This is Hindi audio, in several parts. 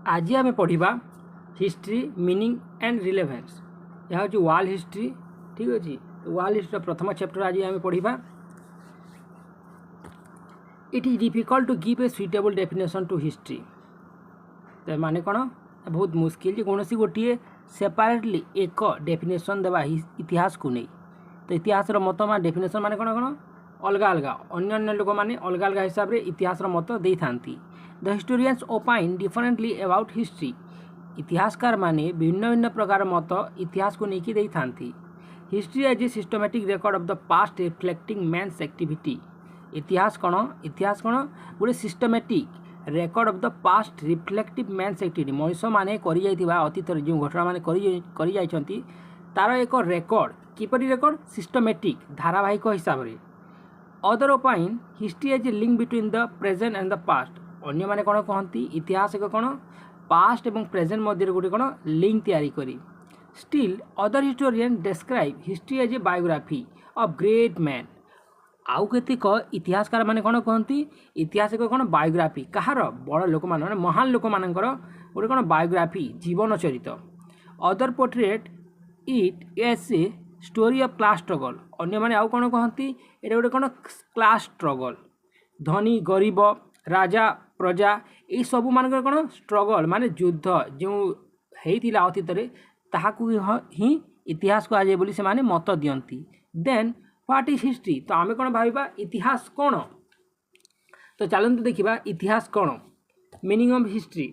आज आम पढ़ा हिस्ट्री मीनिंग एंड रिलेवेन्स। यह हूँ वर्ल्ड हिस्ट्री। ठीक अच्छे, वर्ल्ड हिस्ट्री प्रथम चैप्टर आज आम पढ़ा। It is difficult to give a suitable definition to history. तो माने कौन बहुत मुस्किल कौन सी गोटे सेपरेटली एक डेफिनेशन देवा इतिहास को नहीं। तो इतिहास मत मान डेफिनेशन माने कौन कौन अलग अलग अन्य लोक मैंने अलग अलग हिसाब से इतिहास मत दे था। The historians opine differently about history. इतिहासकार माने भिन्न भिन्न प्रकार मत इतिहास को लेकिन दे था। History as a systematic record of the past reflecting man's activity. इतिहास कौन गोटे systematic record of the past reflective man's activity. मनुष्य माने अतीत जो घटना माने करी जाइछंती तार एक रेकर्ड किपरि रेकर्ड सिस्टमेटिक धारावाहिक हिसाब से। Other opine history as a link between the present and the past. अन्य माने कौन कहती इतिहास एक कौन पास्ट एवं प्रेजेंट मध्य गोटे कौन लिंक तैयारी करी। Still other historian describe history as a biography of great man. आउ केतिक इतिहासकार माने कौन कहती इतिहास एक कौन बायोग्राफी कहार बड़ लोक मान महान लोक मानकर गोटे कौन बायोग्राफी जीवन चरित। Other portrait it as a story of class struggle. अन्य माने आउ कौन कहती ये गोटे कौन क्लास स्ट्रगल धनी गरीब राजा प्रजा ये सबू मान कौन स्ट्रगल माने युद्ध जो होता अतीत ताकू ही इतिहास को आज बोली से माने मत दियंती। Then what is history. तो आम कौन भाविबा इतिहास कौन। तो चलते देखा इतिहास कौन meaning of history.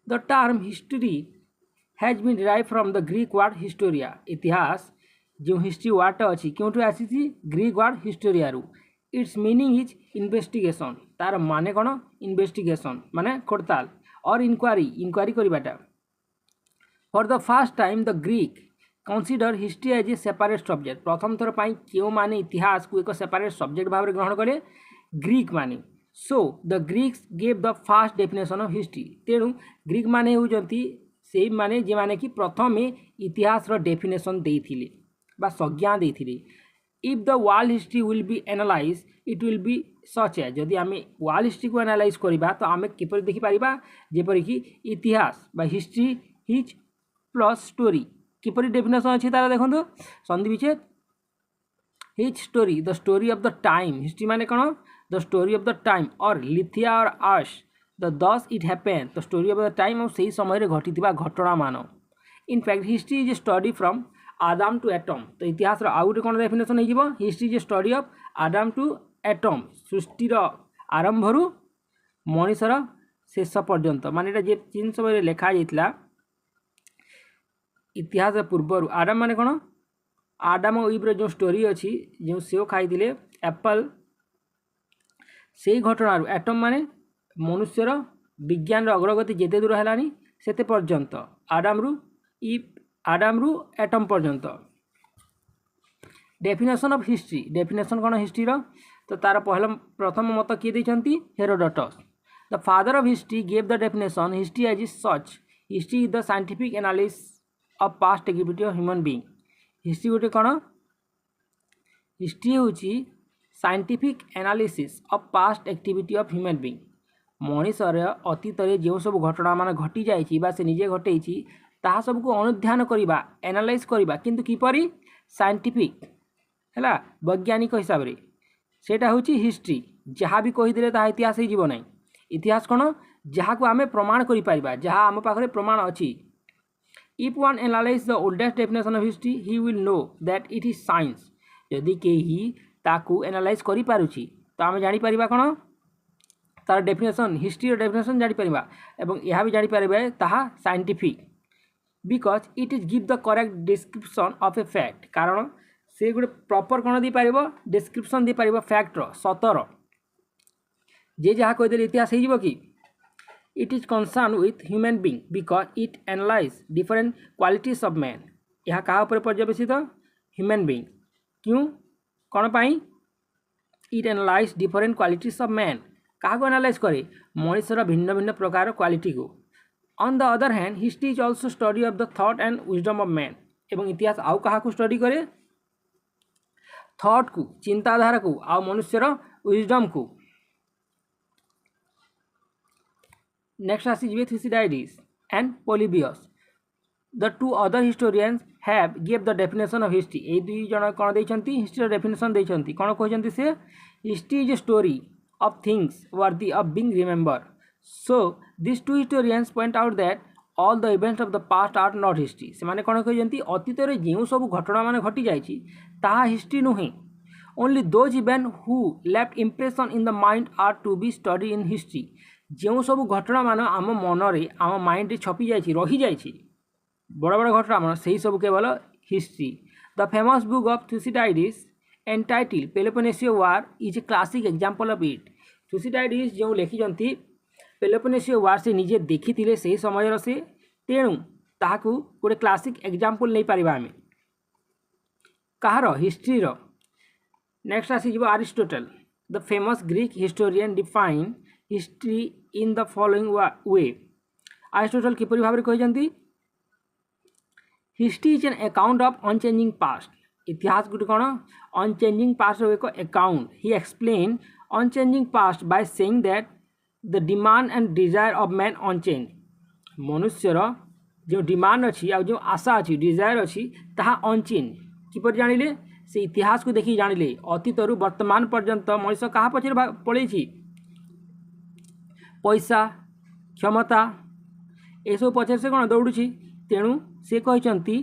The term history has been derived from the Greek word historia. इतिहास जो हिस्ट्री वर्ड अच्छी क्योंठू आसी ग्रीक वर्ड हिस्टोरिया रु। Its meaning is investigation. तार माने कौन इन्वेस्टिगेशन माने खोड़ताल और इनक्वारी करवाटा। For the first time the Greek consider history as a separate subject. प्रथम थर पर क्यों माने इतिहास को एक सेपरेट सब्जेक्ट भाव में ग्रहण कले ग्रीक माने। So the Greeks gave the first definition of history. तेणु ग्रीक माने होती से माने जे माने कि प्रथम इतिहास डेफिनेशन देथिले बा संज्ञा देथिले। If the world history will be analyse it will be such है। जदि आम वर्ल्ड हिस्ट्री को एनालाइज करवा तो आम किपर देखिपर जेपरिक इतिहास बा हिस्ट्री हिज प्लस स्टोरी किपरि डेफिनेशन अच्छी तार देखो संधि विच्छेद his story the story of the time. History माने कौन the story of the time और लिथिया और आश the thus it happen the story of the time और से समय घटी घटना मान। In fact history is a study from Adam to atom. तो इतिहास आउ गोटे कौन डेफिनेशन हो history is study of Adam to atom सृष्टिर आरंभ मनीषर शेष पर्यंत माने जिन समय लिखा जाता इतिहास पूर्वर आदाम माने कौन आदाम और इव्र जो स्टोरी अच्छी जो सेव खाई एप्पल से घटना एटम माने मनुष्यर विज्ञान अग्रगति जेते दूर है से पर्यंत आदाम रु एटम पर्यंत। डेफिनेशन ऑफ हिस्ट्री डेफिनेशन कौन हिस्ट्री तो तार पहला प्रथम मत किए देते Herodotus. The father of history gave the definition history as is such. History is the scientific analysis of past activity of human being. History गोटे कौन हिस्ट्री हूँ scientific analysis of past activity of human being. मनीषर अतीत जो सब घटना मान घटी जाए से निजे घटे ताहा सबको अनुध्यान करवा एनालाइज करवा किंतु किपरि साइंटिफिक है वैज्ञानिक हिसाब से सेटा हूँ हिस्ट्री। जहाँ भी कहीदे ता इतिहास हो ना। इतिहास कौन जहाँ को आम प्रमाण कर जहाँ आम पाखे प्रमाण अच्छी। If one analyse the oldest definition of history he will know that it is science. यदि कहीं ताकू एनालाइज करि पारुछि तो आम जापर कौन तार डेफिनेशन हिस्ट्री डेफिनेशन जापर एवं यह भी जापर ताहा scientific because it is give the correct description of a fact. कारण से गोटे प्रॉपर कौन दे पार डिस्क्रिप्शन दे पार फैक्टर सतर जे जहाँ कहीदे इतिहास हो कि it is concern with human being because it analyse different qualities of man. यह क्या पर्यवेसित ह्यूमन बीइंग क्यों कौन पाई it analyse different qualities of man क्या एनालाइज करे मनुष्यर भिन्न भिन्न प्रकार क्वालिटी को। On the other hand history is also study of the thought and wisdom of man. एवं इतिहास आउ क्या स्टडी करे थॉट को चिंताधारा को आउ मनुष्यर विजडम को। नेक्स्ट आसीजे Thucydides and Polybius the two other historians have give the definition of history ए दुई जन कौन देइछंती हिस्ट्री डेफिनेशन देइछंती कौन कहछंती से history is a story of things worthy of being remember so this two historians point out that all the events of the past are not history से माने कौन कहछंती अतीत रे जेउ सब घटना माने घटी जाइछि ताहा हिस्ट्री नुहे only those event who left impression in the mind are to be study in history जो सब घटना मान आम मनरे आम माइंड रे छपी जाइछि रही जाइछि बड़ बड़ घटना मान से सब केवल history the famous book of Thucydides entitle Peloponnesian War is a classic example of it Thucydides जो लिखिजंती पेलोपोनेशियन वार से निजे देखी से समय से तेणु ताहाकू गोटे क्लासिक एग्जांपल नहीं पारिबा आमे कहार हिस्ट्री रो नेक्स्ट आसीज Aristotle the famous Greek historian define history in the following way Aristotle किपरि भाबरे कहजंती history is an account of unchanging past इतिहास गुटे कौन अनचेंजिंग पास्ट एक account he explain unchanging past by saying that the demand and desire of man unchange मनुष्यर जो डिमांड अच्छी आ जो आशा अच्छी डिजायर अच्छी ताहा अनचेंज किपर जानिले से इतिहास को देखि जानिले अतीतरु वर्तमान पर्यंत मनुष्य कहाँ पछरे पड़े पैसा क्षमता ये सब पछरे से कौन दौड़ुछि तेणु से कहते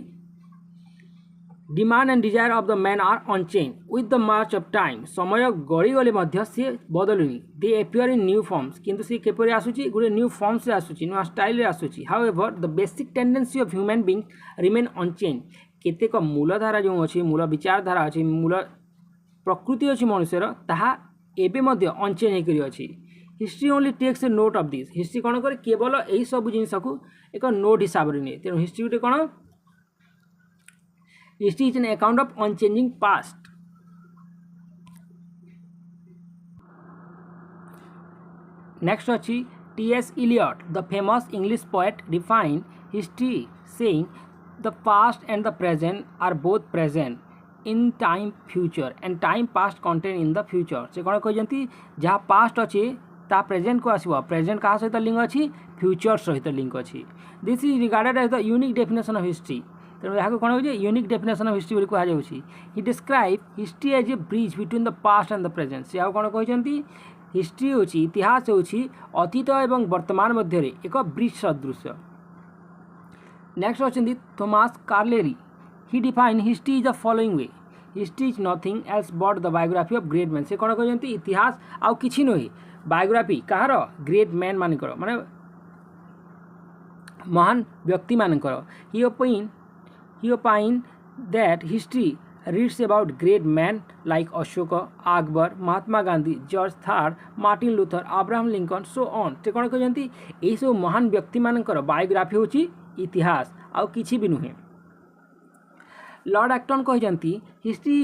demand and desire of the man are unchange with the march of time समय गली गले मध्य से बदलुनी they appear in new forms किंतु से केपरि आसुची गोटे न्यू फॉर्म से आसुची न्यू स्टाइल रे आसुची however the basic tendency of human being remain unchange केतेक मूलधारा जो अच्छी मूल विचारधारा अच्छी मूल प्रकृति अच्छी मनुष्यर ताहा एबे मध्य अनचेंज होकर अच्छी history only takes a note of this history कौन करे केवल यही सब जिनस को एक नोट हिसाब से निए तेणु हिस्ट्री गोटे कौन history is an account of unchanging past next अच्छी टी.एस. Eliot the famous English poet define history saying the past and the present are both present in time future and time past contain in the future से कौन कहते जहाँ पास्ट अच्छे ता प्रेजेंट को आसो प्रेजेंट क्या सहित लिंक अच्छी फ्यूचर सहित लिंक अच्छी this is regarded as the unique definition of history तेणु यहाँ कौन हो यूनिक डेफिनेशन ऑफ हिस्ट्री कहुँ he describe history as a bridge between the past and the present से कौन कहते हिस्ट्री हूँ इतिहास हूँ अतीत एवं वर्तमान मध्य एक ब्रिज सदृश नेक्स्ट अच्छे Thomas Carlyle he define history is the following way history is nothing else but the biography of great man से कौन कहते इतिहास आउ किछि नुहे बायोग्राफी कहार ग्रेट मैन मानकर माने महान व्यक्ति मानकर ही opine that history reads about great man like Ashoka Akbar Mahatma Gandhi George third Martin Luther Abraham Lincoln so on से कौन कहते यही सब महान व्यक्ति मानकर बायोग्राफी हूँ इतिहास आउ किछि भी नुहे लॉर्ड एक्टन कहते history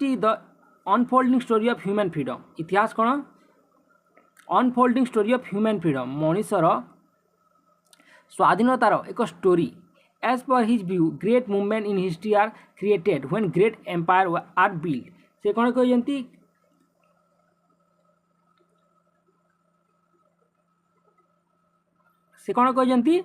is the unfolding story of human freedom इतिहास कौन unfolding story of human freedom मनुष्यर स्वाधीनतार एक story as per his view great movement in history are created when great empire are build से कौन कहते से कौन कहते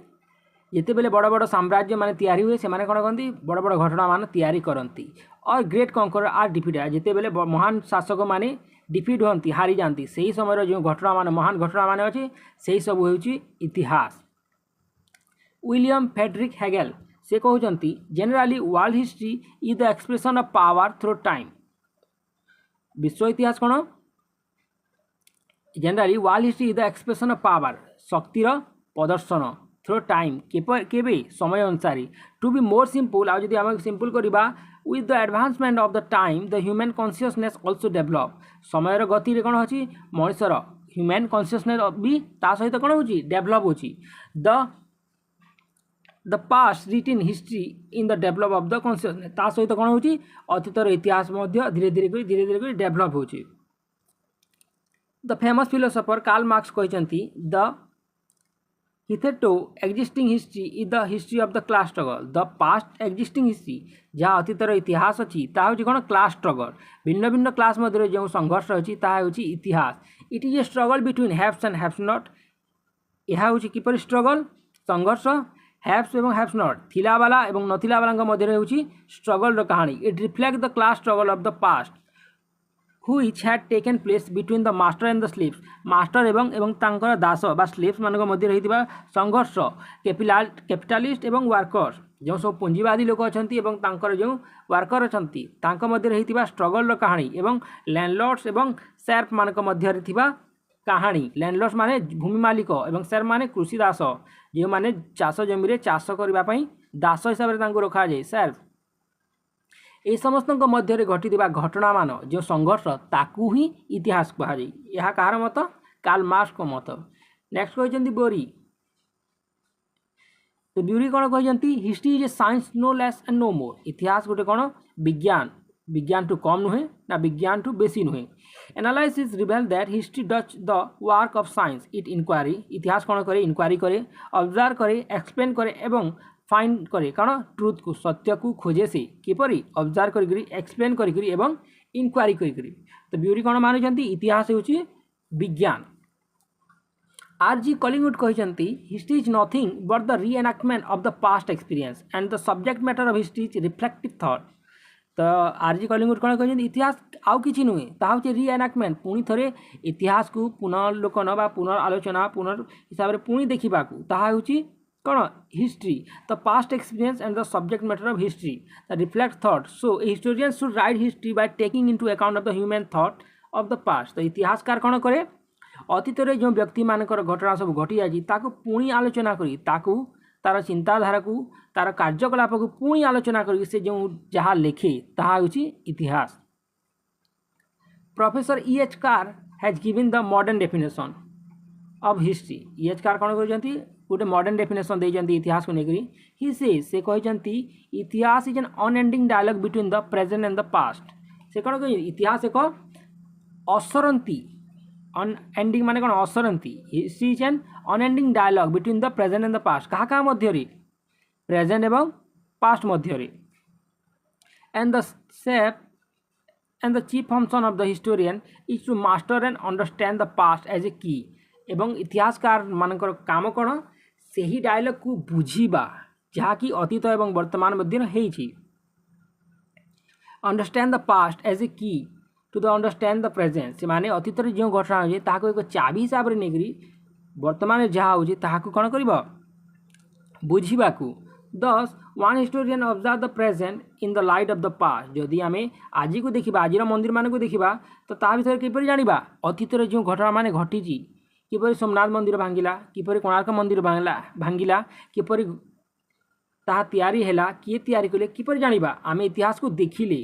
जिते बेले बड़ बड़ साम्राज्य मान तैयारी हुए से कौन कहते बड़ बड़ घटना मान तैयारी करती और ग्रेट कंकर आर डिफिटेड जिते बेले महान शासक माने डिफिट होती हारी जाती से ही समय जो घटना मान महान घटना मान अच्छे से सब हूँ इतिहास विलियम फेडरिक हेगेल से कहते generally world history is the expression of power through time विश्व इतिहास कौन generally world history is the expression of power शक्तिर प्रदर्शन थ्रू टाइम केबे समय अनुसार टू बी मोर सिंपल आज जब आम सिंपल करवा with the advancement of the time the human consciousness also develop समयर गति रे कौन होची मनुष्यर ह्यूमन कॉन्शियसनेस भी ता सहित कौन होची डेवलप होची the past written history in the develop of the consciousness ता सहित कौन होची अतीतर इतिहास मध्य धीरे धीरे डेवलप होची the famous philosopher Karl Marx कहते the hitherto existing history is the history of the class struggle the past existing history जहाँ अतीतर इतिहास अच्छी ताकि कौन क्लास स्ट्रगल भिन्न भिन्न क्लास मध्य जो संघर्ष अच्छी ताकि इतिहास it is a struggle between haves and haves not यह हूँ किपर स्ट्रगल संघर्ष हैव्स एवं हैव्स नॉट थिला वाला एवं नथिला वाला मध्य हूँ स्ट्रगल कहानी it reflect the class struggle of the past which had taken place between the master and the slaves master एवं तांकर दास बा स्लेव्स मानक मध्य रही संघर्ष कैपिटालिस्ट एवं वर्कर्स जो सब पुंजीवादी लोक अच्छा जो वर्कर अच्छा मध्य रही स्ट्रगल कहानी एवं लैंडलॉर्ड्स एवं शेर्प मानक मध्य कहानी लैंडलॉर्ड्स माने भूमि मालिक एवं शेर्प माने कृषि दास जो माने चाष जमी चाष करने दास हिसाब से रखा जाए शेर्प ये समस्त मध्य घटी घटना मान जो संघर्ष ताकू ही इतिहास कहुए यह कहार मत कार्ल मार्क्स को मत नेक्स्ट कहते बोरी तो ब्यूरी कौन कहते history is a science no less and no more इतिहास गोटे कौन विज्ञान विज्ञान टू कम नुहे ना विज्ञान टू बेसी नुहे analysis रिवेल that history Dutch the work of science it inquiry इतिहास कौन करे इनक्वारी करे ऑब्जर्व करे एक्सप्लेन करे एवं फाइंड करे कारण ट्रुथ को सत्य को खोजे से किपरि ऑब्जर्व करी एक्सप्लेन करी एवं इनक्वारी करी तो ब्यूरी कौन मानुंट इतिहास होची विज्ञान आर.जी. कलिंगवुड कहते history is nothing but the reenactment of the past experience and the subject matter of history is reflective thought तो आर.जी. कलिंगवुड कौन कहते इतिहास आउ किछि नुहे ताहा होची रीएनाक्टमेंट पुणी थरे इतिहास को पुनर्लोकन बा पुनर्आलोचना पुनर् हिसाब से पुणी देखा ताहा होची कौन history the past experience and the subject matter of history the reflect thought so A historian should write history by taking into account of the human thought of the past तो इतिहासकार कौन करे अतीत में जो व्यक्ति मानकर घटना सब घटी जाए पुणी आलोचना करी तार चिंताधारा को तार कार्यकलाप को पुणी आलोचना करी से जो जहाँ लिखे ताहा होची इतिहास professor E.H. Car has given the modern definition of history E.H. Car कौन कहते गोटे मॉडर्न डेफिनेशन देते इतिहास को लेकर ही से कहते इतिहास is an unending dialogue between the present and the past से कौन कह इतिहास एक असरंती अनएंडिंग माने कौन असरंती history is an unending dialogue between the present and the past क्या मध्य प्रेजेंट एवं पास्ट मध्य एंड द सेप and the chief function of the historian is to master and understand the past as a key एवं इतिहासकार मानकर काम कौन से ही डायलॉग को बुझीबा जहाँकि अतीत एवं वर्तमान मध्य होइछि understand the past as a key to the understand the present से माने अतीत जो घटना हो एक चाबी हिसाब से नहीं वर्तमान जहाँ हो कौन कर बुझा दस one historian observe the present in the light of the past जदि आम आज को देखा आज मंदिर मान को देखा तो ता विषय किपर जाना अतीत जो घटना मान घटी किपर सोमनाथ मंदिर भांगिला किपर कोणार्क मंदिर भांगिला किपर ताहा तैयारी हैला किए तैयारी कले किपर जानिबा आमे इतिहास को देखिले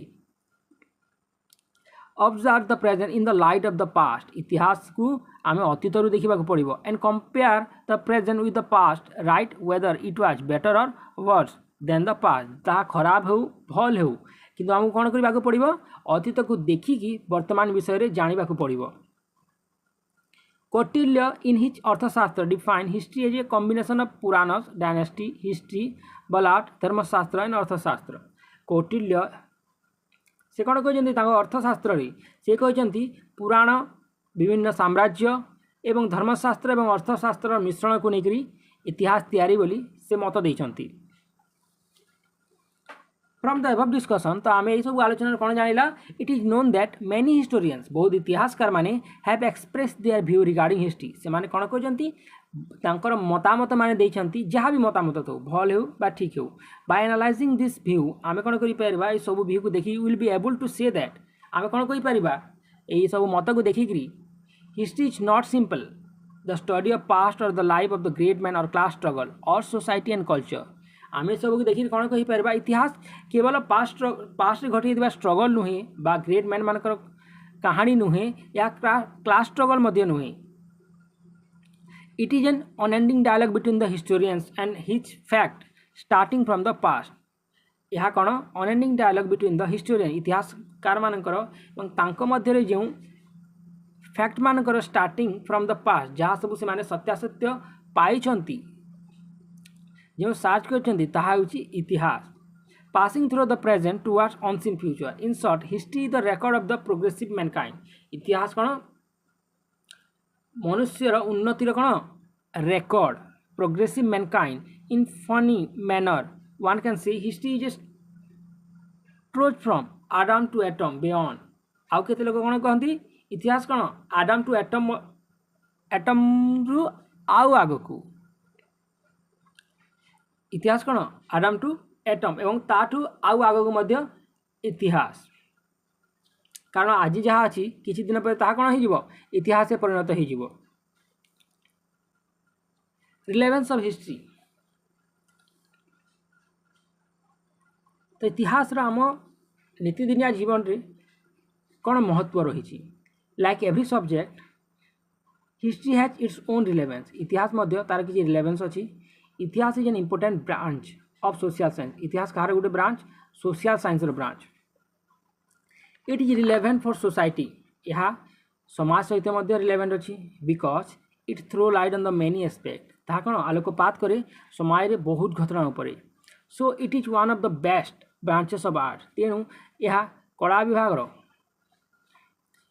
observe the present in the light of the past इतिहास को आमे अतीत रु देखिबा को पड़िबो and compare the present with the past right whether it was better or worse than the past ताहा खराब हो भल हो किंतु हमको कौन करबा को पड़िबो अतीत को देखिकी वर्तमान विषय रे जानिबा को पड़िबो Kautilya in his Arthashastra define history as a combination of Puranas dynasty history बलाट धर्मशास्त्र एंड अर्थशास्त्र कौटिल्य से कौन कहते अर्थशास्त्र से कहते पुराण विभिन्न साम्राज्य एवं धर्मशास्त्र एवं अर्थशास्त्र मिश्रण को लेकर इतिहास तैयारी बोली से मत देइछंती फ्रॉम द एबव डिस्कशन तो आम सब आलोचना कौन जाना it is known that many historians बहुत इतिहासकार माने have express their view regarding history से माने कौन कहते मतामत माने देइछंती जहाँ भी मतामत हो भल हो बा ठीक हो बाय एनालाइजिंग दिस व्यू आम कौन करिपरिबा ए सब व्यू को देखि will be able to say that आम कौन करिपरिबा ए सब मत को देखिकरी history is not simple the study of past or the life of the great man or class struggle or society and culture आम सब देखिए कौन कहीपर इतिहास केवल पास्ट घटी स्ट्रगल नुहे बा ग्रेट मैन मान कहानी नुहे या क्लास स्ट्रगल मध्य नुहे it is an unending dialogue between the historians and his fact starting from the past यह कौन unending dialogue between the historian इतिहासकार मानकर मध्य जो फैक्ट मानकर स्टार्टिंग फ्रॉम द पास्ट जहाँ सब से सत्यासत्य पाई जो सर्च कर इतिहास passing through the present towards unseen future in short history is the record of the progressive Mankind इतिहास कौन मनुष्यर उन्नतिर कौन record progressive mankind in funny manner. One can say history is a trudge from Adam to atom beyond. ଆଉ କେତେ ଲୋକ କ'ଣ କହନ୍ତି ଇତିହାସ କ'ଣ ଆଡମ୍ ଟୁ ଆଟମ୍ରୁ ଆଉ ଆଗକୁ। ଇତିହାସ କ'ଣ ଆଡମ୍ ଟୁ ଆଟମ୍ ଏବଂ ତାଠୁ ଆଉ ଆଗକୁ ମଧ୍ୟ ଇତିହାସ। କାରଣ ଆଜି ଯାହା ଅଛି କିଛି ଦିନ ପରେ ତାହା କ'ଣ ହେଇଯିବ ଇତିହାସରେ ପରିଣତ ହେଇଯିବ। Relevance of history. ତ ଇତିହାସର ଆମ ନୀତିଦିନିଆ ଜୀବନରେ କ'ଣ ମହତ୍ତ୍ୱ ରହିଛି। Like every subject history has its own relevance. ଇତିହାସ ମଧ୍ୟ ତା'ର କିଛି ରିଲେଭେନ୍ସ ଅଛି। ଇତିହାସ is an important branch of social science. ଇତିହାସ କାହାର ଗୋଟେ ବ୍ରାଞ୍ଚ ସୋସିଆଲ ସାଇନ୍ସର branch. It is relevant for society. ଏହା ସମାଜ ସହିତ ମଧ୍ୟ ରିଲେଭେଣ୍ଟ ଅଛି because it throw light on the many aspect. ତାହା କ'ଣ ଆଲୋକପାତ କରେ ସମାଜରେ ବହୁତ ଘଟଣା ଉପରେ। Show it is one of the best branches of art. ତେଣୁ ଏହା କଳା ବିଭାଗର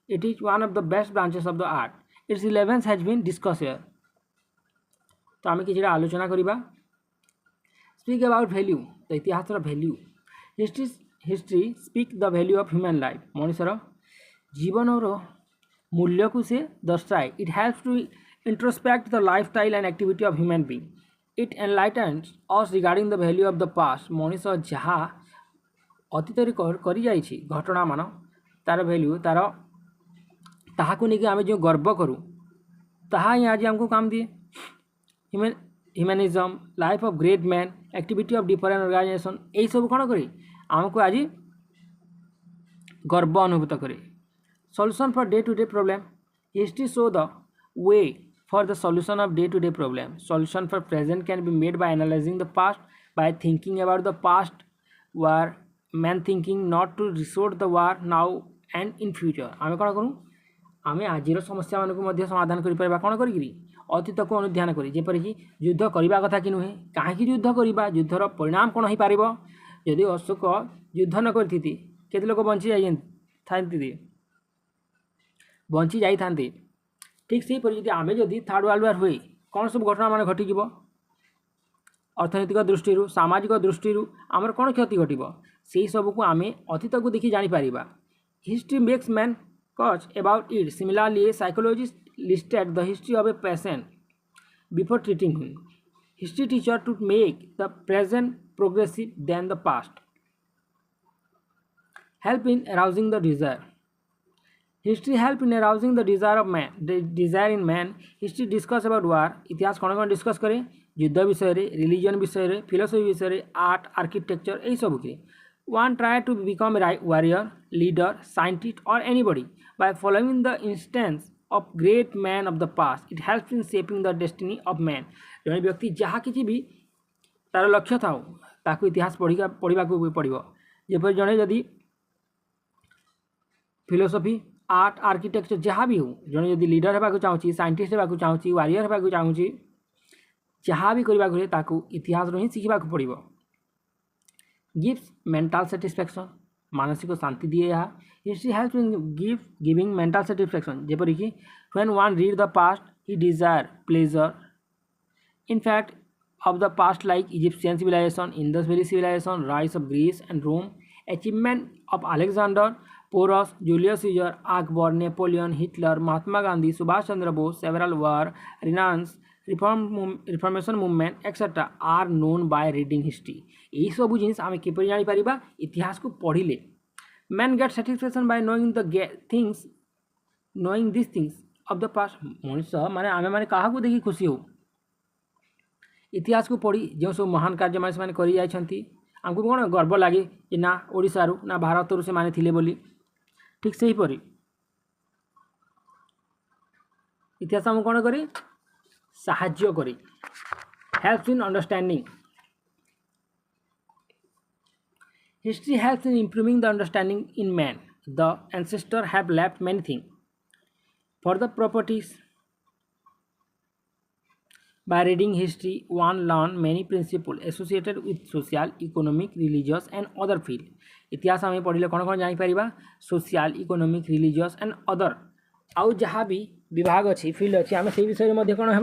it is one of the best branches of the art. Its relevance has been discussed here. तो आम कि आलोचना करवा। Speak about value. तो इतिहास value history speak the value of human life. मनुष्यर जीवन मूल्य को से दर्शाए। It helps to introspect the life style and activity of human being. It enlightens us regarding the value of the past. मनुष्य जहाँ अतीत कर जाइछि घटना मान तार वैल्यू तार ताहाकु नहीं कि आम जो गर्व करूँ ताहा ही आज हमको काम दिए। Humanism life of great man activity of different organization यही सब कौन करे आमको आज गर्व अनुभूत करे। Solution for day to day problem. History show the way for the solution of day to day problem. Solution for present can be made by analysing the past by thinking about the past war man thinking not to resort the war now and in future. आम कौन करूँ आम आज समस्या मानक समाधान करें कौन करी अतीत को अनुध्यान करी जेपरिक युद्ध करने कथा कि नुहे कहीं युद्ध करवा युद्धर परिणाम कौन हो पार जदि अशोक युद्ध न करती केते लोक बंची जाते ठीक से जब आम जदि थर्ड वर्ल्ड वार हुए कौन सब घटना मान घटी अर्थनैतिक दृष्टि सामाजिक दृष्टि आमर कौन क्षति घटो से सबको आम अतीत को देखी जापर। History makes man cause about it. Similarly, a psychologist listed the history of a patient before treating him. History teacher to make the present progressive than the past. Help in arousing the desire. History help in arousing the desire of man. The desire in man. History discuss about war. इतिहास कौन कौन डिस्कस करे युद्ध विषय रे रिलीजन विषय रे फिलोसफी विषय रे आर्ट आर्किटेक्चर यही सब के। One try to become a warrior, leader, scientist or anybody by following the instance of great men of the past. It helps in shaping the destiny of man. जड़े व्यक्ति जहाँ किसी भी तार लक्ष्य था ताकू इतिहास पढ़ा पड़ो जपर जड़े जदि फिलोसफी आर्ट आर्किटेक्चर जहाँ भी हो जड़े जदि लीडर होगा चाहूँगी साइंटिस्ट होगा चाहूँगी वारियर होगा चाहूँगी जहाँ भी करने ताकू इतिहास ही शिखा पड़ो। गिव्स मेंटल सेटिस्फैक्शन मानसिक शांति दिए यहाँ। History help in giving mental satisfaction जेपरिक when one read the past he desire pleasure in fact of the past like Egyptian civilization Indus valley civilization rise of Greece and Rome achievement of Alexander Porus Julius Caesar Akbar Napoleon Hitler Mahatma Gandhi Subhash Chandra Bose several war renaissance reformation movement etcetera are known by reading history. यही सब जिन आम किपर जापर इतिहास को पढ़ले main gate satisfaction by knowing the things knowing this things of the past. मनुष्य माने आमे माने क्या देखी खुशी हो इतिहास को पढ़ी जो सब महान कार्य मैंने कर आमको कौन गर्व लगे कि ना ओडिशारू ना भारत से माने थिले बोली। ठीक से हीपरी इतिहास आमको कौन करे साहाଯ୍ୟ करे helps in understanding. History helps in improving the understanding in man. The ancestor have left many thing for the properties. By reading history, one learn many principles associated with social, economic, religious and other field. इतिहास आम पढ़ले कौन कौन जापर social economic religious and other आउ जहाँ भी विभाग अच्छी फिल्ड अच्छी आम से विषय में कौन है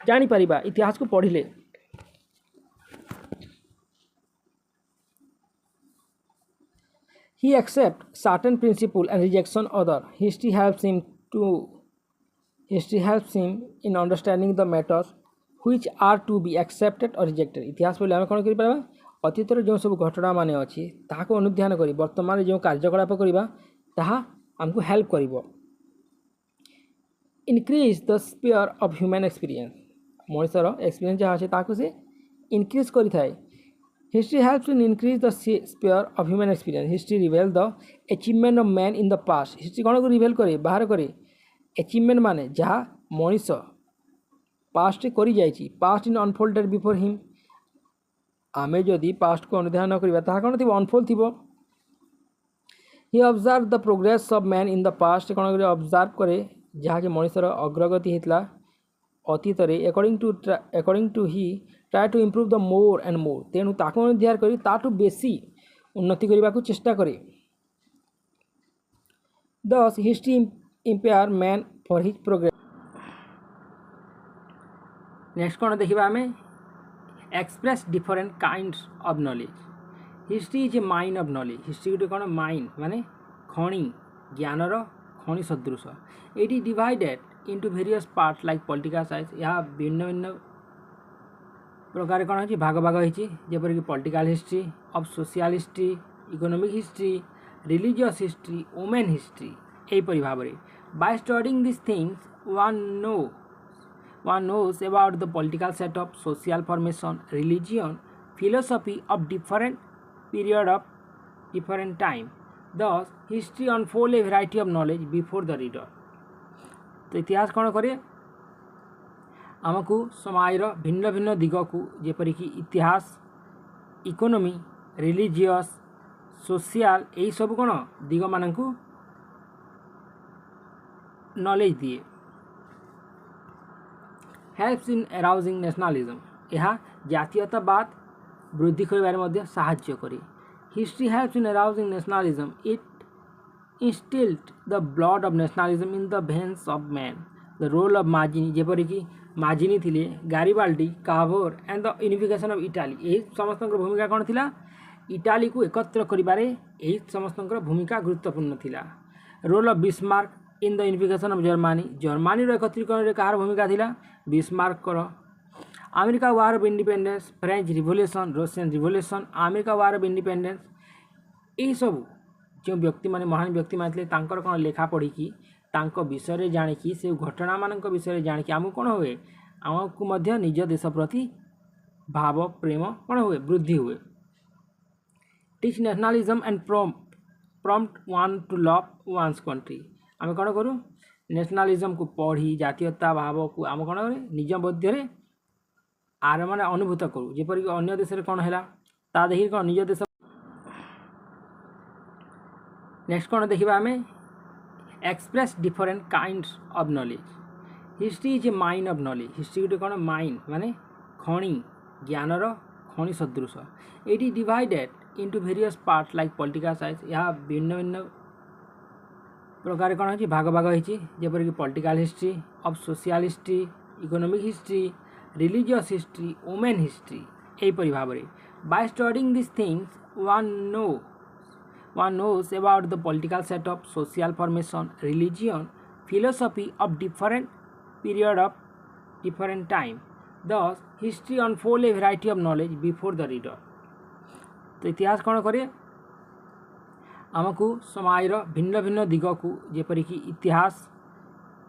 जापर इतिहास को पढ़िले। He accepts certain principle and rejection other. History helps him in understanding the matters which are to be accepted or rejected. इतिहास पढ़ले आम कौन कर अतीतर जो सब घटना मान अच्छी ताको अनुध्यान कर वर्तमान जो कार्यकलाप करवा ताहा आमको हेल्प कर increase the sphere of human experience मनुष्यर एक्सपीरियंस जहाँ अच्छे ताको से इनक्रीज करें। History helps in increase the sphere of human experience. History reveal the achievement of man in the past. History कौन को रिवेल करे बाहर करे अचीवमेंट माने जहाँ मनुष्य पास्ट कर जाइए पास्ट इन अनफोल्डेड बिफोर हिम। आमे जदि पास्ट को अनुध्यान न करिबा ताहा कौन थी अनफोल्ड थी। He observe the progress of man in the past कौन कर ऑब्जर्व करे जहाँकि मनुष्यर अग्रगति होता अतीत according to he try to improve the more and more तेणु ताको अनुध्यान करी ताठू बेसी उन्नति करने को चेष्टा करे। Thus history impair man for his progress. Next कौन देखा आम express different kinds of knowledge. History is a mine of knowledge. History गोटे कौन माइन माने खणी ज्ञानर खणी सदृश। It is divided into various parts like political science. यह भिन्न भिन्न प्रकार कौन हो भाग भाग होती जपरिक political history of social history economic history religious history women history यहीपरि भाव में। By studying this things one knows about the political setup, social formation, religion, philosophy of different period of different time. Thus, history unfolds a variety of knowledge before the reader. तो इतिहास कौन करे आमको समाजर भिन्न भिन्न दिग को जेपरिक इतिहास इकोनॉमी रिलीजियस सोशल यही सब कौन दिग मान को नॉलेज दिए। Helps in arousing nationalism. यह जातीयतावाद वृद्धि कर साहाय्य करे। History helps in arousing nationalism. It instilled the blood of nationalism in the veins of man. The role of Mazzini जेपरिक माजिनी थिले Garibaldi Cavour and the unification of Italy यही समस्त भूमिका कौन थिला इटाली को एकत्र करिबारे यही समस्त भूमिका गुरुत्वपूर्ण थिला। Role of Bismarck in the unification of Germany. Germany एकत्रीकरण कार भूमिका थिला बिस्मार्क कर। America war of independence French revolution Russian revolution America war of independence यही सब जो व्यक्ति माने महान व्यक्ति माने तांकर कौन लेखा पढ़ी विषय जाणिकी से घटना मान विषय जाणिकी आमको कौन हुए आमको मध्य निज देश प्रति भाव प्रेम कौन हुए वृद्धि हुए। Teach nationalism and prompt one to love one's country. आम कौन करूँ नेशनलिज्म को पढ़ी जातीयता भाव को आम कौन करें निज मध्य आर माने अनुभूत करूँ जेपरिक अन्य देश कौन है ता देखिए कौन निज देश। नेक्स्ट कौन देखा आम express different kinds of knowledge. History is a mine of knowledge. History गोटे कौन माइन माने खणी ज्ञानर खणी सदृश। It is divided into various parts like political science. यह भिन्न भिन्न प्रकार कौन हो भाग भाग होती जपरिक political history of social history economic history religious history women history यहीपरि भाव में। By studying this things one knows about the political setup, social formation, religion, philosophy of different period of different time. Thus, history unfolds a variety of knowledge before the reader. तो इतिहास कौन करे आमको समाजर भिन्न भिन्न दिग को जेपरिक इतिहास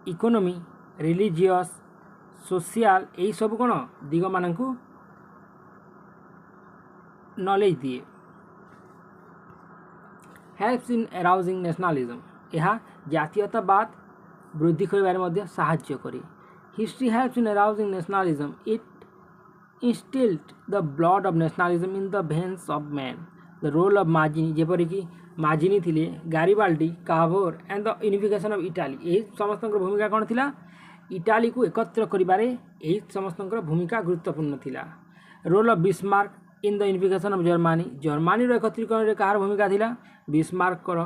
इकोनॉमी रिलीजियस सोशल यही सब कौन दिग मान को नॉलेज दिए। Helps in arousing nationalism. यह जातीयतावाद वृद्धि कर साहाय्य करे। History helps in arousing nationalism. It instilled the blood of nationalism in the veins of man. The role of Mazzini जेपरिक माजिनी थिले Garibaldi Cavour and the unification of Italy यही समस्त भूमिका कौन थिला इटाली को एकत्र करिबारे यही समस्त भूमिका गुरुत्वपूर्ण थिला। Role of Bismarck in the unification of Germany. Germany एकत्रीकरण कार भूमिका थिला बिस्मार्क कर।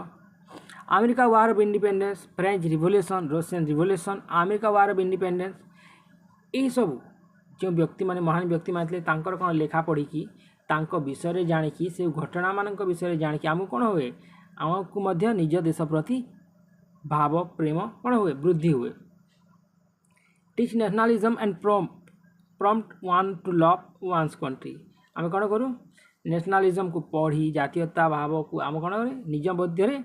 America war of independence, French revolution, Russian revolution, America war of independence, यही सब जो व्यक्ति माने महान व्यक्ति माने थे तांकर कौन लेखा पढ़ी तांको विषय जानिकी से घटना मान विषय जानिकी आमको कौन हुए आमको मध्य निज देश प्रति भाव प्रेम कौन हुए वृद्धि हुए। Teach nationalism and prompt one to love one's country, आम कौन करूँ नेशनलिज्म को पढ़ी जातीयता भाव को आम कौन करें निज मध्य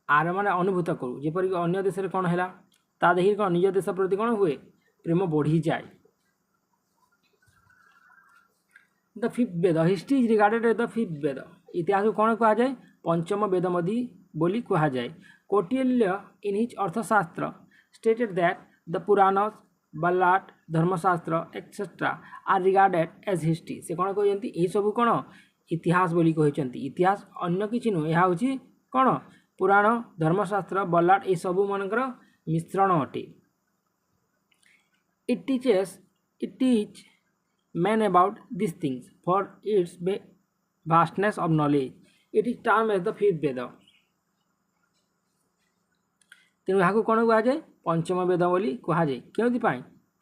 आर माने अनुभूत करूँ जेपरिक अन्य देश में कौन है ता देखिए कौन निज देश प्रति कौन हुए प्रेम बढ़ी जाए। The fifth Veda, history is regarded as the fifth Veda, इतिहास को कौन कहा जाए पंचम वेदमदी बोली कहा जाए। Kautilya in his Arthashastra stated that the Puranas, बल्लाट, Dharmashastra etcetera are regarded as history, से कौन कहते यही सब कौन इतिहास बोली कहते। इतिहास अन्य किसी नुह यह हूँ कौन पुराण, धर्मशास्त्र, बल्लाट ये सब मानकर मिश्रण अटे। It teach men about these things for its vastness of knowledge, it is termed as the fifth Veda। तेणु यहाँ कौन कह जाए पंचम वेद बोली कह जाए क्यों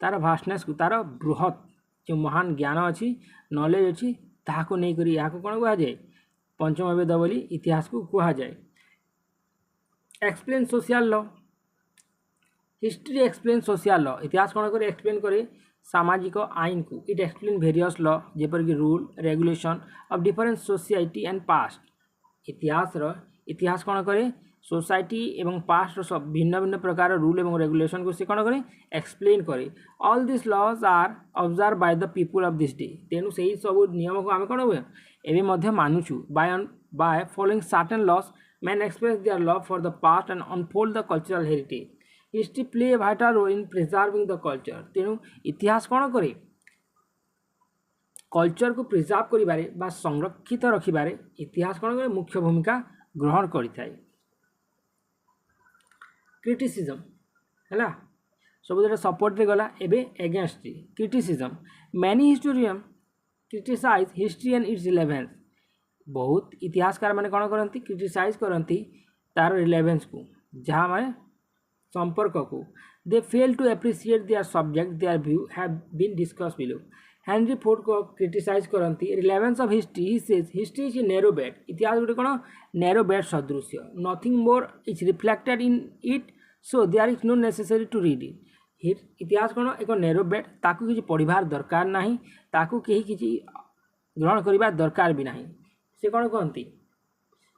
तार भास्टनेस को तार बृहत जो महान ज्ञान अच्छी नॉलेज अच्छी ताको नहीं करी यहाँ कौन कह जाए पंचम वेद बोली इतिहास को कह जाए। Explain social law, history explain social law, इतिहास कौन करे एक्सप्लेन करे सामाजिक आईन को। इट एक्सप्लेन वेरियस लॉ जेपरिक rule regulation of different society and past, इतिहास कौन करे सोसाइटी एवं पास्ट सब भिन्न भिन्न प्रकार रूल एवं रेगुलेशन को से कौन करे एक्सप्लेन करे। All this laws are observe by the people of this day, तेणु से ही सब नियम को आम कौन हुए एवं मानुचु by following certain laws man express their love for the past and unfold the cultural heritage. History play a vital role in preserving the culture, तेणु इतिहास कौन करे कल्चर को प्रिजर्व करिबारे बा संरक्षित रखिबारे इतिहास कौन करे मुख्य भूमिका ग्रहण करिथाय। क्रिटिसिजम है सब जो सपोर्ट रे गला एबे against criticism, many historian criticise history and its relevance, बहुत इतिहासकार माने कौन करती क्रिटिसाइज करती तार रिलेवेंस को जहाँ माने संपर्क को। They fail to appreciate their subject their view have been discuss below. Henry Ford को क्रिटिसाइज करती relevance of history, he says history is a narrow bed, इतिहास गोटे कौन नैरो बेड सदृश, nothing more is reflected in it so there is no necessary to read it. इतिहास कौन एक नैरो बेड, ताकू किसी पढ़ार दरकार नहीं, ताकू कहीं किसी ग्रहण करने दरकार भी नहीं, से कौन कहती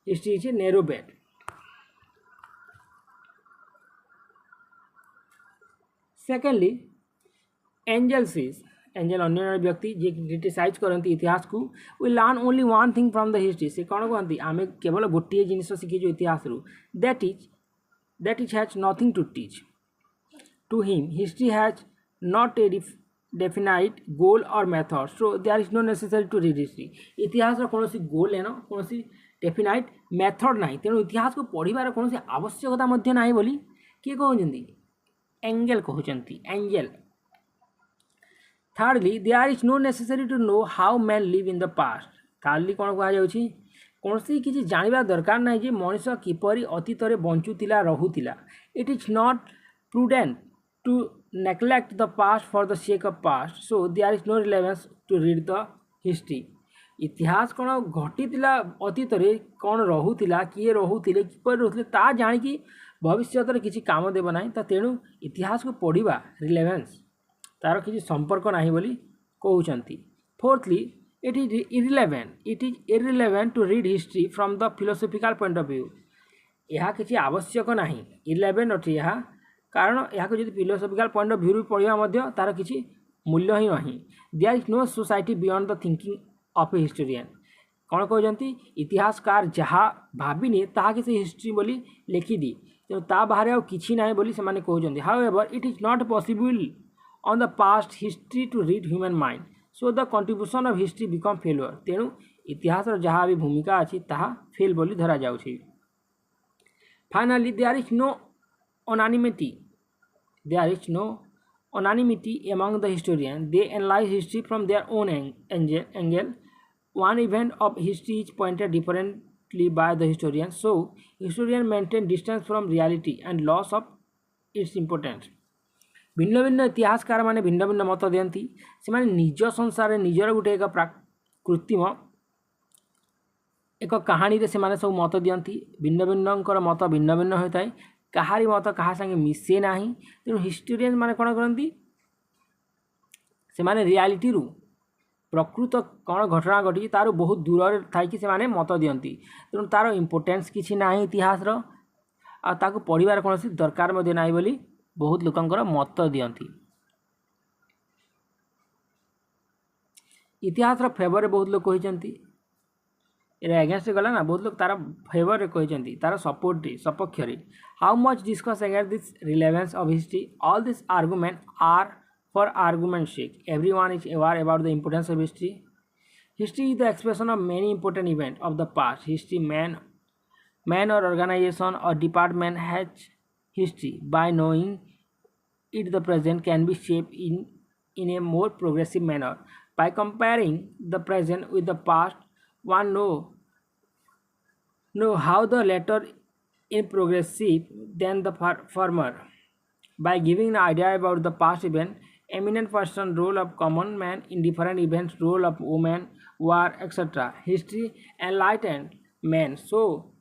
history is a narrow bed. Secondly Engel sees, Engel अन्य व्यक्ति जे क्रिटिसाइज करती इतिहास को, we learn only one thing from the history, से कौन कहती आम केवल गोटे जिनिस शिखीचु इतिहास रू, that is has nothing to teach to him, history has not a definite goal or method so there is no necessary to read history. इतिहास कौन गोल है ना कौन डेफिनाइट मेथड ना, तेणु इतिहास को पढ़ार कौन आवश्यकता ना बोली किए कहते एंगेल कहते Engel. Thirdly there is no necessary to know how man live in the past, thirdly कौन कहुच्छी कौन किसी जानवा दरकार ना कि मनीष किपरि अतीत बंचुला रहूला। It is not prudent to neglect the past for the sake of past so there is no relevance to read the history. इतिहास कौन घटी अतीत कौन रहूला किए रहूले किपर रहूले ता जाणी भविष्य किसी काम देव ना, तो तेणु इतिहास को पढ़ा रिलेवेंस तार किसी संपर्क ना बोली कहते। Fourthly it is irrelevant to read history from the philosophical point of view, यह किसी आवश्यक ना इरिलेवेंट अटे यह कारण यह जो फिलोसॉफिकल पॉइंट ऑफ व्यू पढ़ा तार किसी मूल्य ही नहीं। There is no society beyond the thinking of a historian, कौन कहते इतिहासकार जहाँ भाविनी ताहा किसी हिस्ट्री बोली लिखिदी, तेणु ता बाहर आउ किछि ना बोली से कहते। However it is not possible on the past history to read human mind so the contribution of history become failure, तेणु इतिहास जहाँ भी भूमिका अच्छी ताहा फेल बोली धरा जाउछि। Finally there is no anonymity among the historians, they analyze history from their own angle. One event of history is pointed by the historian. So historian maintain distance from reality and loss of its importance. ଭିନ୍ନ ଭିନ୍ନ ଇତିହାସକାରମାନେ ଭିନ୍ନ ଭିନ୍ନ ମତ ଦିଅନ୍ତି। ସେମାନେ ନିଜ ସଂସାରରେ ନିଜର ଗୋଟେ ଏକ କୃତ୍ରିମ ଏକ କାହାଣୀରେ ସେମାନେ ସବୁ ମତ ଦିଅନ୍ତି। ଭିନ୍ନ ଭିନ୍ନଙ୍କର ମତ ଭିନ୍ନ ଭିନ୍ନ ହୋଇଥାଏ। କାହାରି ମତ କାହା ସାଙ୍ଗେ ମିଶେ ନାହିଁ। ତେଣୁ ହିଷ୍ଟୋରିଆନ୍ ମାନେ କ'ଣ କରନ୍ତି, ସେମାନେ ରିଆଲିଟିରୁ ପ୍ରକୃତ କ'ଣ ଘଟଣା ଘଟିଛି ତାର ବହୁତ ଦୂରରେ ଥାଇକି ସେମାନେ ମତ ଦିଅନ୍ତି। ତେଣୁ ତାର ଇମ୍ପୋର୍ଟାନ୍ସ କିଛି ନାହିଁ ଇତିହାସର, ଆଉ ତାକୁ ପଢ଼ିବାର କୌଣସି ଦରକାର ମଧ୍ୟ ନାହିଁ ବୋଲି ବହୁତ ଲୋକଙ୍କର ମତ ଦିଅନ୍ତି। ଇତିହାସର ଫେଭରରେ ବହୁତ ଲୋକ କହିଛନ୍ତି, ଏଇଟା ଏଗେନ୍ଷ୍ଟରେ ଗଲା ନା, ବହୁତ ଲୋକ ତାର ଫେଭରରେ କହିଛନ୍ତି, ତାର ସପକ୍ଷରେ। How much discuss against this relevance of history, all this argument are for argument's sake. Everyone is aware about the importance of history. History is the expression of many important events of the past. History man or organization or department has history. By knowing it, the present can be shaped in a more progressive manner. By comparing the present with the past, one know how the latter is progressive than the former. By giving an idea about the past event, eminent person, role of common man in different events, role of woman, war, etc. History enlightened man. So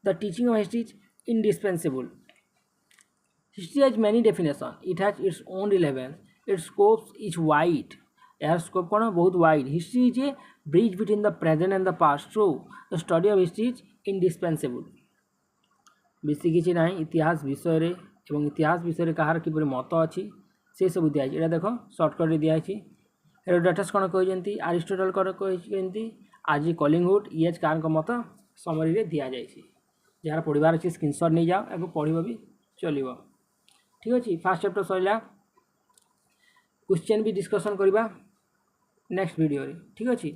the teaching of history is indispensable. History has many definitions. It has its own relevance. Its scope is wide. Its scope is बहुत wide. History is a bridge between the present and the past. So the study of history is indispensable. बेसी किसी ना इतिहास विषय रे एवं इतिहास विषय कहार किपर मत अच्छी से सब दिखाई। यहाँ देख सर्टकट दिखाई। हेरोडोटस कौन कहते आरिस्टोटल कौन कहते आज कलिंगहुड ये कार मत समरी दि जाए। जार पढ़ार अच्छे स्क्रीनशॉट नहीं जाओ या पढ़ भी चलो। ठीक अच्छे फास्ट चैप्टर सरला क्वेश्चन भी डिस्कसन करवा नेक्स्ट वीडियो रे। ठीक अच्छे।